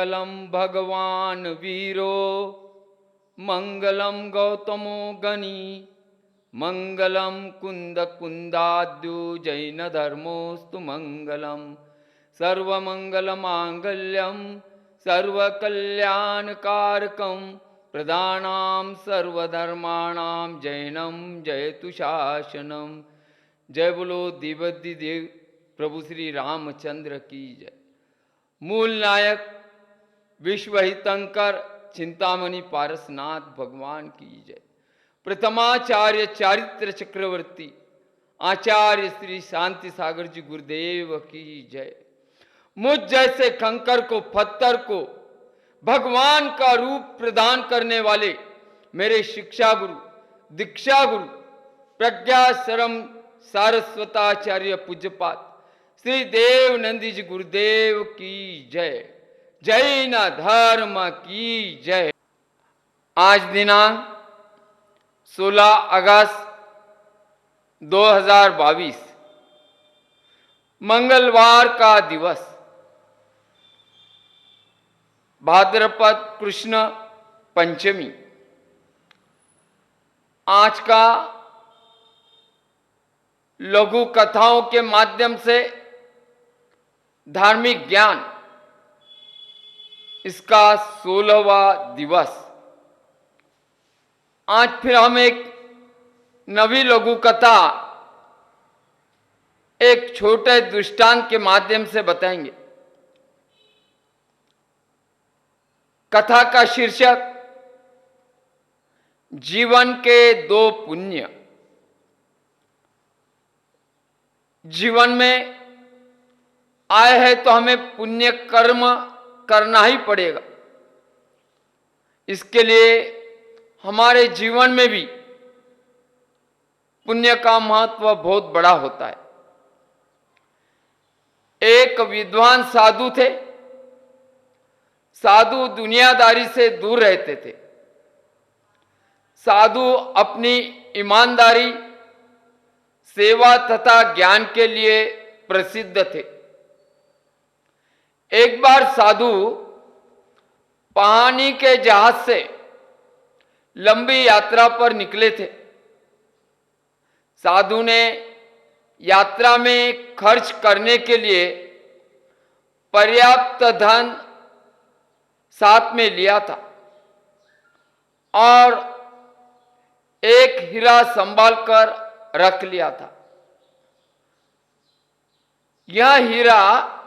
मंगलम भगवान वीरो मंगलम गौतमो गणी मंगलम कुंद कुंदाद्यु जैन धर्मोस्तु मंगलम सर्वमंगल मांगल्यम सर्वकल्याणकारकम प्रदानाम सर्वधर्माणाम जैनम जयतु शासनम। जय बोलो दिव्य देव प्रभु श्री रामचंद्र की जय। मूल नायक विश्वहितंकर चिंतामणि पारसनाथ भगवान की जय। प्रथमाचार्य चारित्र चक्रवर्ती आचार्य श्री शांति सागर जी गुरुदेव की जय। मुझ जैसे कंकर को पत्थर को भगवान का रूप प्रदान करने वाले मेरे शिक्षा गुरु दीक्षा गुरु प्रज्ञाश्रम सारस्वताचार्य पूज्यपाद श्री देव नंदी जी गुरुदेव की जय। जैन धर्म की जय। आज दिनांक 16 अगस्त 2022 मंगलवार का दिवस, भाद्रपद कृष्ण पंचमी। आज का लघु कथाओं के माध्यम से धार्मिक ज्ञान, इसका 16वां दिवस। आज फिर हम एक नवी लघु कथा एक छोटे दृष्टांत के माध्यम से बताएंगे। कथा का शीर्षक जीवन के 2 पुण्य। जीवन में आए हैं तो हमें पुण्य कर्म करना ही पड़ेगा। इसके लिए हमारे जीवन में भी पुण्य का महत्व बहुत बड़ा होता है। एक विद्वान साधु थे। साधु दुनियादारी से दूर रहते थे। साधु अपनी ईमानदारी, सेवा तथा ज्ञान के लिए प्रसिद्ध थे। एक बार साधु पानी के जहाज से लंबी यात्रा पर निकले थे। साधु ने यात्रा में खर्च करने के लिए पर्याप्त धन साथ में लिया था और एक हीरा संभाल कर रख लिया था। यह हीरा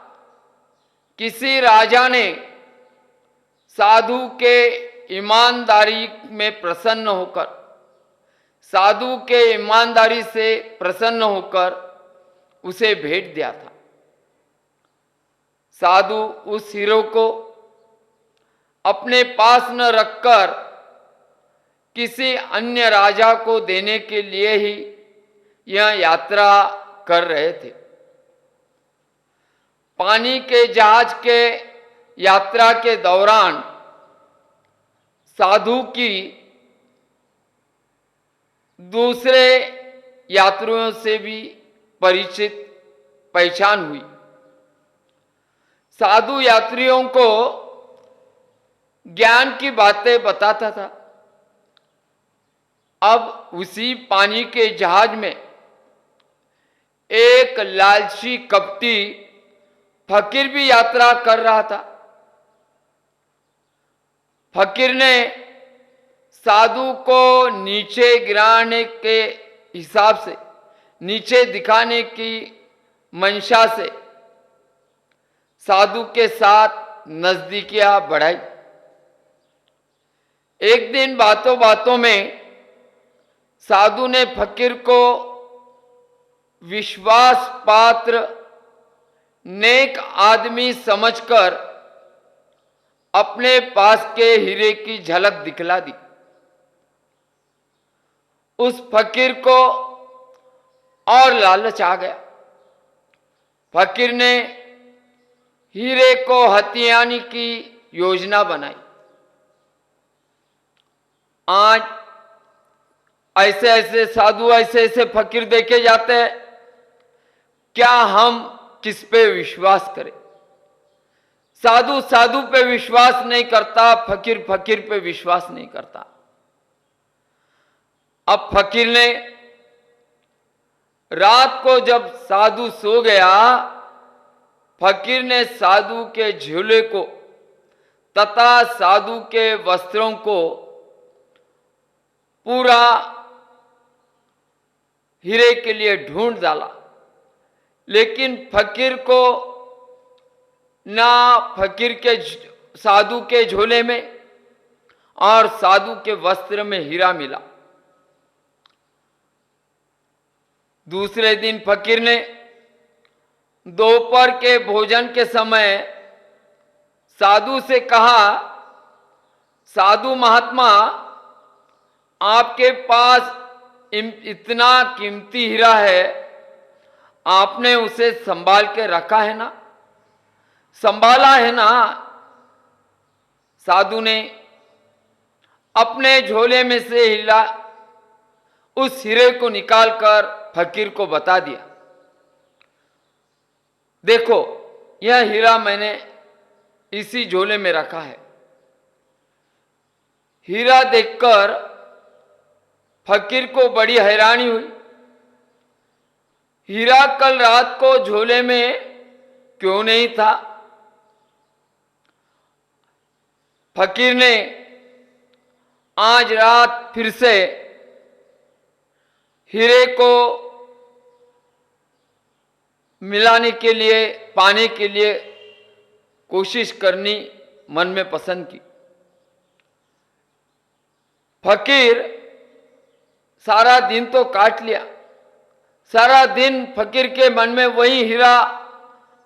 किसी राजा ने साधु के ईमानदारी में प्रसन्न होकर, साधु के ईमानदारी से प्रसन्न होकर उसे भेंट दिया था। साधु उस हीरे को अपने पास न रखकर किसी अन्य राजा को देने के लिए ही यह यात्रा कर रहे थे। पानी के जहाज के यात्रा के दौरान साधु की दूसरे यात्रियों से भी पहचान हुई। साधु यात्रियों को ज्ञान की बातें बताता था। अब उसी पानी के जहाज में एक लालची कपटी फकीर भी यात्रा कर रहा था। फकीर ने साधु को नीचे गिराने के हिसाब से, नीचे दिखाने की मंशा से साधु के साथ नजदीकियां बढ़ाई। एक दिन बातों बातों में साधु ने फकीर को विश्वास पात्र नेक आदमी समझकर अपने पास के हीरे की झलक दिखला दी। उस फकीर को और लालच आ गया। फकीर ने हीरे को हथियाने की योजना बनाई। आज ऐसे ऐसे साधु, ऐसे ऐसे फकीर देखे जाते हैं, क्या हम किस पे विश्वास करें? साधु साधु पे विश्वास नहीं करता, फकीर फकीर पे विश्वास नहीं करता। अब फकीर ने रात को जब साधु सो गया, फकीर ने साधु के झोले को तथा साधु के वस्त्रों को पूरा हीरे के लिए ढूंढ डाला, लेकिन फकीर को ना फकीर के साधु के झोले में और साधु के वस्त्र में हीरा मिला। दूसरे दिन फकीर ने दोपहर के भोजन के समय साधु से कहा, साधु महात्मा, आपके पास इतना कीमती हीरा है, आपने उसे संभाल के रखा है ना, संभाला है ना? साधु ने अपने झोले में से हीरा, उस हीरे को निकालकर फकीर को बता दिया, देखो यह हीरा मैंने इसी झोले में रखा है। हीरा देखकर फकीर को बड़ी हैरानी हुई। हीरा कल रात को झोले में क्यों नहीं था? फकीर ने आज रात फिर से हीरे को मिलाने के लिए, पाने के लिए कोशिश करनी मन में पसंद की। फकीर सारा दिन तो काट लिया, सारा दिन फकीर के मन में वही हीरा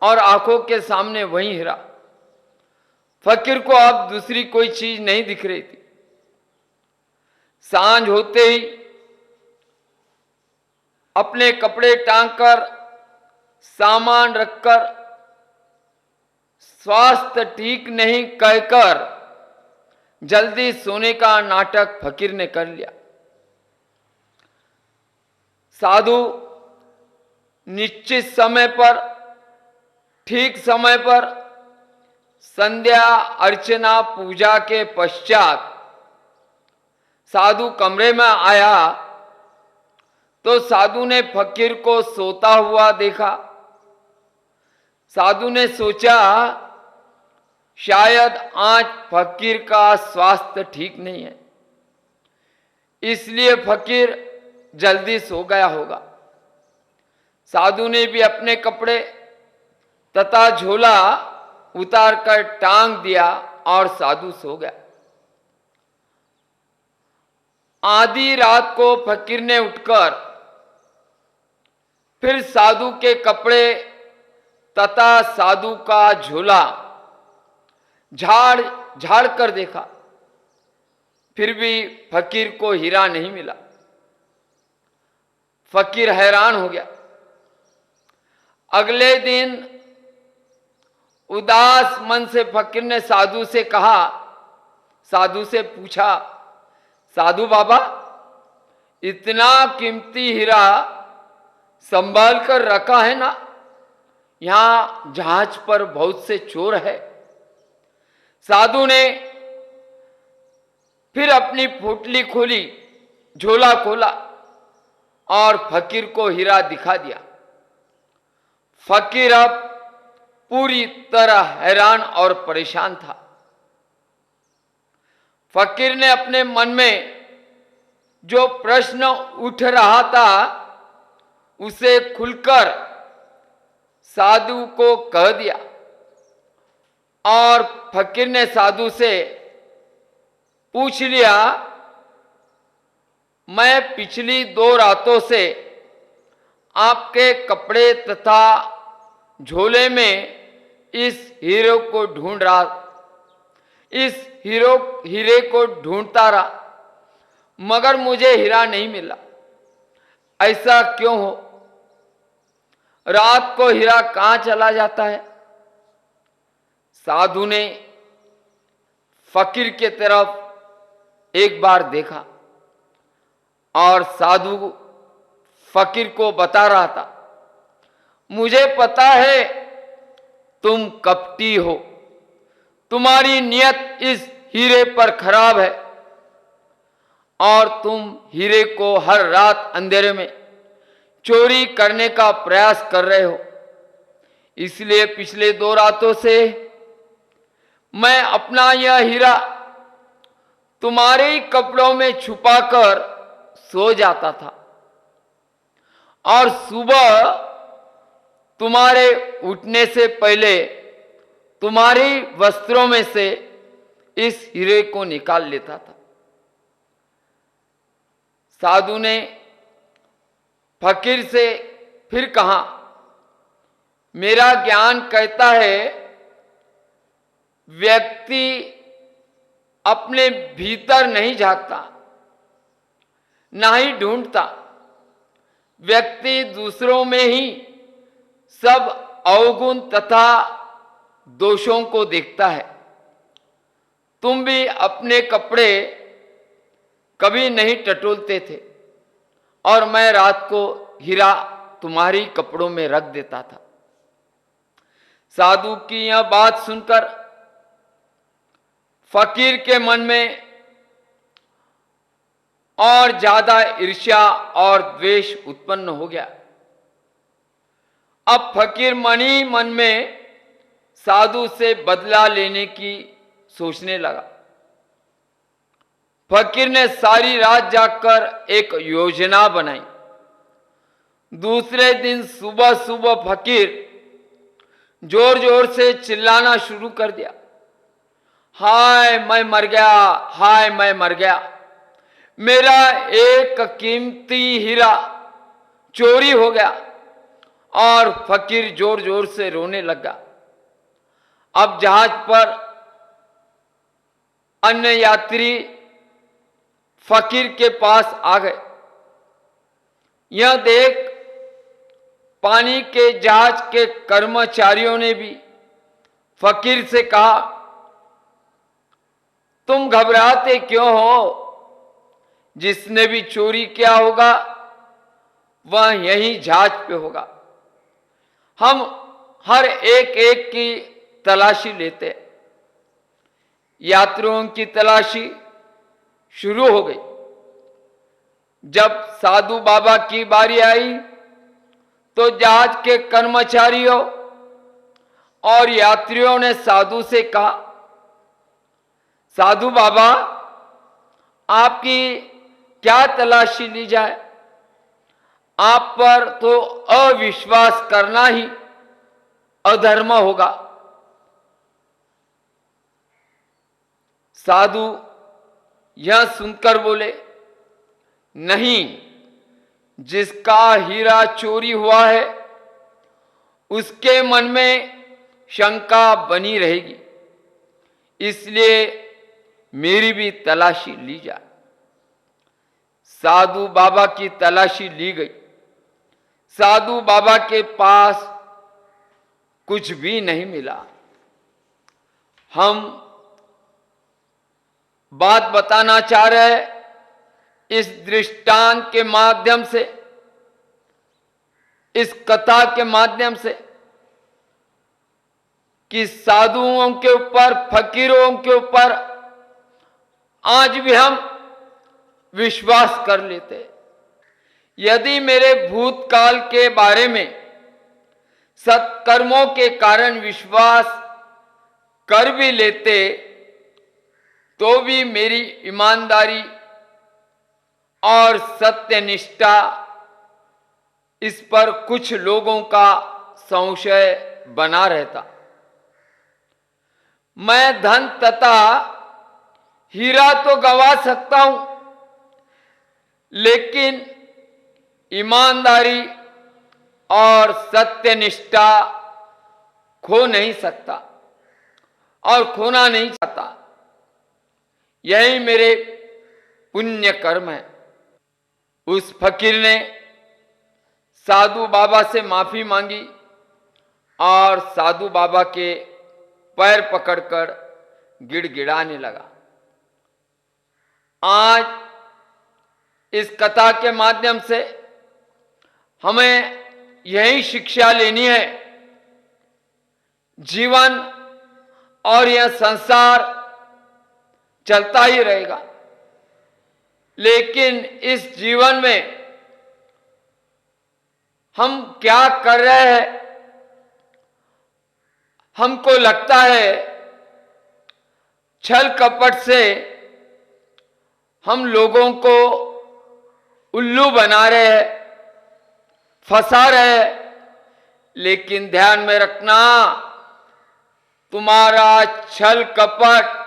और आंखों के सामने वही हीरा। फकीर को अब दूसरी कोई चीज नहीं दिख रही थी। सांझ होते ही अपने कपड़े टांगकर, सामान रखकर, स्वास्थ्य ठीक नहीं कहकर जल्दी सोने का नाटक फकीर ने कर लिया। साधु निश्चित समय पर, ठीक समय पर संध्या अर्चना पूजा के पश्चात साधु कमरे में आया तो साधु ने फकीर को सोता हुआ देखा। साधु ने सोचा शायद आज फकीर का स्वास्थ्य ठीक नहीं है, इसलिए फकीर जल्दी सो गया होगा। साधु ने भी अपने कपड़े तथा झोला उतार कर टांग दिया और साधु सो गया। आधी रात को फकीर ने उठकर फिर साधु के कपड़े तथा साधु का झोला झाड़ झाड़ कर देखा, फिर भी फकीर को हीरा नहीं मिला। फकीर हैरान हो गया। अगले दिन उदास मन से फकीर ने साधु से कहा, साधु से पूछा, साधु बाबा, इतना कीमती हीरा संभाल कर रखा है ना? यहां जहाज पर बहुत से चोर है। साधु ने फिर अपनी पोटली खोली, झोला खोला और फकीर को हीरा दिखा दिया। फकीर अब पूरी तरह हैरान और परेशान था। फकीर ने अपने मन में जो प्रश्न उठ रहा था उसे खुलकर साधु को कह दिया और फकीर ने साधु से पूछ लिया, मैं पिछली 2 रातों से आपके कपड़े तथा झोले में इस हीरे को ढूंढ रहा, इस हीरे को ढूंढता रहा, मगर मुझे हीरा नहीं मिला। ऐसा क्यों हो? रात को हीरा कहां चला जाता है? साधु ने फकीर के तरफ एक बार देखा और साधु फकीर को बता रहा था, मुझे पता है तुम कपटी हो, तुम्हारी नियत इस हीरे पर खराब है और तुम हीरे को हर रात अंधेरे में चोरी करने का प्रयास कर रहे हो। इसलिए पिछले 2 रातों से मैं अपना यह हीरा तुम्हारे ही कपड़ों में छुपाकर सो जाता था और सुबह तुम्हारे उठने से पहले तुम्हारे वस्त्रों में से इस हीरे को निकाल लेता था। साधु ने फकीर से फिर कहा, मेरा ज्ञान कहता है व्यक्ति अपने भीतर नहीं झांकता, ना ही ढूंढता, व्यक्ति दूसरों में ही सब अवगुण तथा दोषों को देखता है। तुम भी अपने कपड़े कभी नहीं टटोलते थे और मैं रात को हीरा तुम्हारी कपड़ों में रख देता था। साधु की यह बात सुनकर फकीर के मन में और ज्यादा ईर्ष्या और द्वेष उत्पन्न हो गया। अब फकीर मन ही मन में साधु से बदला लेने की सोचने लगा। फकीर ने सारी रात जागकर एक योजना बनाई। दूसरे दिन सुबह सुबह फकीर जोर जोर से चिल्लाना शुरू कर दिया, हाय मैं मर गया, हाय मैं मर गया, मेरा एक कीमती हीरा चोरी हो गया। और फकीर जोर जोर से रोने लगा। अब जहाज पर अन्य यात्री फकीर के पास आ गए। यह देख पानी के जहाज के कर्मचारियों ने भी फकीर से कहा, तुम घबराते क्यों हो? जिसने भी चोरी किया होगा वह यहीं जहाज पे होगा। हम हर एक एक की तलाशी लेते। यात्रियों की तलाशी शुरू हो गई। जब साधु बाबा की बारी आई तो जहाज के कर्मचारियों और यात्रियों ने साधु से कहा, साधु बाबा आपकी क्या तलाशी ली जाए? आप पर तो अविश्वास करना ही अधर्म होगा। साधु यह सुनकर बोले, नहीं, जिसका हीरा चोरी हुआ है उसके मन में शंका बनी रहेगी, इसलिए मेरी भी तलाशी ली जाए। साधु बाबा की तलाशी ली गई। साधु बाबा के पास कुछ भी नहीं मिला। हम बात बताना चाह रहे हैं इस दृष्टांत के माध्यम से, इस कथा के माध्यम से, कि साधुओं के ऊपर, फकीरों के ऊपर आज भी हम विश्वास कर लेते। यदि मेरे भूतकाल के बारे में सत्कर्मों के कारण विश्वास कर भी लेते तो भी मेरी ईमानदारी और सत्यनिष्ठा इस पर कुछ लोगों का संशय बना रहता। मैं धन तथा हीरा तो गंवा सकता हूं, लेकिन ईमानदारी और सत्यनिष्ठा खो नहीं सकता और खोना नहीं चाहता। यही मेरे पुण्य कर्म है। उस फकीर ने साधु बाबा से माफी मांगी और साधु बाबा के पैर पकड़कर गिड़गिड़ाने लगा। आज इस कथा के माध्यम से हमें यही शिक्षा लेनी है। जीवन और यह संसार चलता ही रहेगा। लेकिन इस जीवन में हम क्या कर रहे हैं? हमको लगता है छल कपट से हम लोगों को उल्लू बना रहे हैं, फंसा रहे हैं। लेकिन ध्यान में रखना, तुम्हारा छल कपट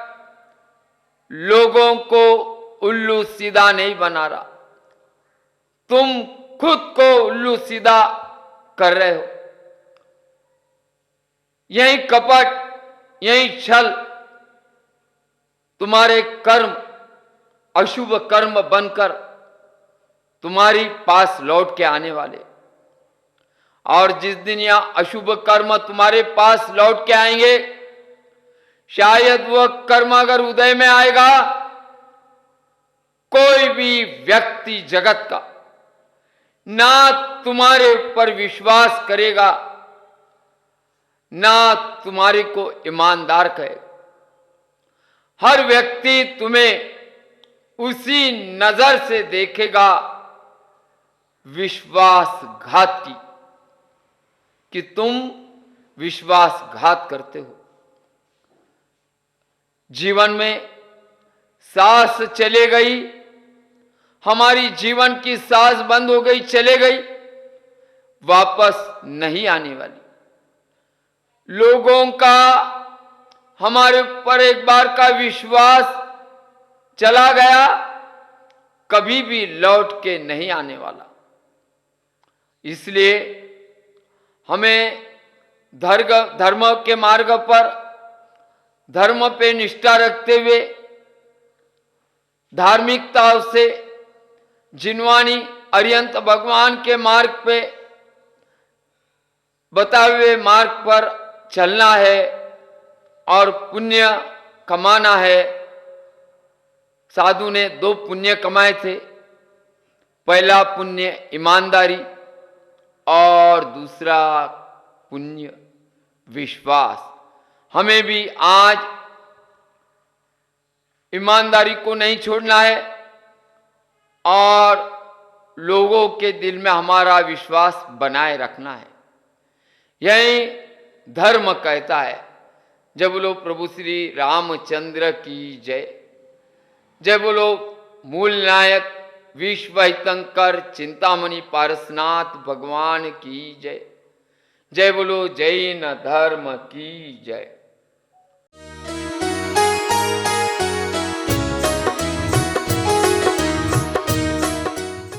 लोगों को उल्लू सीधा नहीं बना रहा, तुम खुद को उल्लू सीधा कर रहे हो। यही कपट, यही छल तुम्हारे कर्म अशुभ कर्म बनकर तुम्हारी पास लौट के आने वाले। और जिस दिन यह अशुभ कर्म तुम्हारे पास लौट के आएंगे, शायद वह कर्म अगर उदय में आएगा, कोई भी व्यक्ति जगत का ना तुम्हारे ऊपर विश्वास करेगा, ना तुम्हारे को ईमानदार कहेगा। हर व्यक्ति तुम्हें उसी नजर से देखेगा, विश्वासघात की, कि तुम विश्वासघात करते हो। जीवन में सांस चले गई, हमारी जीवन की सांस बंद हो गई, चले गई, वापस नहीं आने वाली। लोगों का हमारे ऊपर एक बार का विश्वास चला गया, कभी भी लौट के नहीं आने वाला। इसलिए हमें धर्म के मार्ग पर, धर्म पे निष्ठा रखते हुए, धार्मिकता से जिनवानी अरिहंत भगवान के मार्ग पे बताए हुए मार्ग पर चलना है और पुण्य कमाना है। साधु ने 2 पुण्य कमाए थे, पहला पुण्य ईमानदारी और दूसरा पुण्य विश्वास। हमें भी आज ईमानदारी को नहीं छोड़ना है और लोगों के दिल में हमारा विश्वास बनाए रखना है। यही धर्म कहता है। जय बोलो प्रभु श्री रामचंद्र की जय। जय बोलो मूल नायक विश्व हितंकर चिंतामणि पारसनाथ भगवान की जय। जय बोलो जैन धर्म की जय।